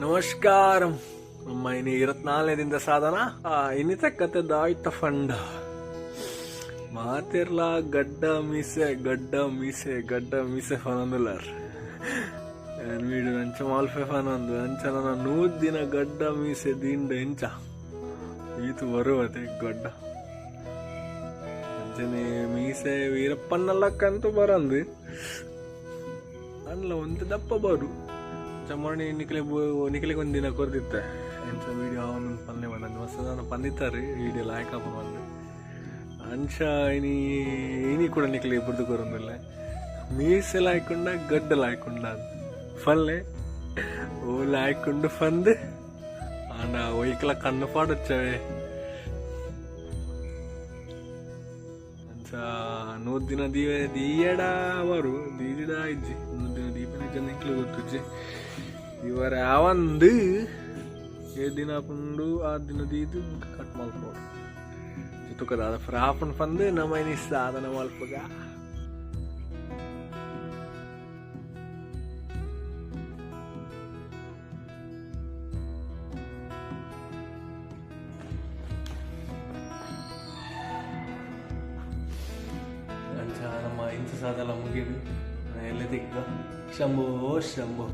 ನಮಸ್ಕಾರಂ ನಮ್ಮ ಇನ್ನು 24ದಿಂದ ಸಾಧನ ಇನ್ನಿತ ಕತೆದ ಆಯ್ತ ಫಂಡ ಮಾತಿರ್ಲ ಗಡ್ಡ ಮೀಸೆ ಫನಂದುಲಾರ್ వీడు నంచ మాల్ఫే ఫనందు అంచ ನನ್ನ 100 ದಿನ ಗಡ್ಡ ಮೀಸೆ ದಿಂಡ ಎಂಚ ಈತು ಬರುವತೆ ಗಡ್ಡ ಅಂಚನೆ ಮೀಸೆ ವೀರಪ್ಪನ್ನಲ್ಲಕ್ಕಂತೂ ಬರಂದು ಅಲ್ಲ ಒಂದು ದಪ್ಪ ಬರು ಚಮ್ಮಣಿ ನಿಖಲಿಗೆ ಒಂದು ದಿನ ಕೊರ್ದಿತ್ತೆ ಎಂಚ ವೀಡಿಯೋ ಅವನೊಂದು ಪಲ್ಲೆ ಬಂದು ಹೊಸದನ್ನ ಪಂದಿತ್ತಾರೆ ವೀಡಿಯೋ ಲಾಯ್ಕಪ್ಪ ಬಂದು ಅಂಚ ಇನಿ ಕೂಡ ನಿಖಲಿ ಬುರ್ದು ಕೊರಂದಿಲ್ಲ ಮೀಸೆ ಲಾಯ್ಕೊಂಡ ಗಡ್ಡ ಲಾಯ್ಕೊಂಡ ಫಲ್ಲೆ ಓ ಲಾಯ್ಕೊಂಡು ಫಂದ್ ಆಂಡ ಒಯ್ಕಲ ಕಣ್ಣು ಪಾಡೊಚ್ಚವೆ ಅಂಚ 100 ದಿನ ದೀಯಡ ಅವರು ದೀದಿಡ ಇಜ್ಜಿ 100 ದಿನ ದೀಪನ ಜನ ನಿಕ್ಲು ಗೊತ್ತುಜ್ಜಿ ಇವರ ಅವಂದು ಏ ದಿನ ಪುಂಡು ಆ ದಿನ ದೀದು ಕಟ್ ಮಲ್ಪೋಡು ತುಕದ ಫ್ರಾಫನ್ ಫಂದ್ ನಮೈನಿ ಸಾಧನ ಮಲ್ಪಗ ನಮ್ಮ ಇಂಥ ಸಾಧನ ಮುಗಿದು ಎಲ್ಲ ದಿಕ್ಕ ಶಂಭೋ ಶಂಭೋ.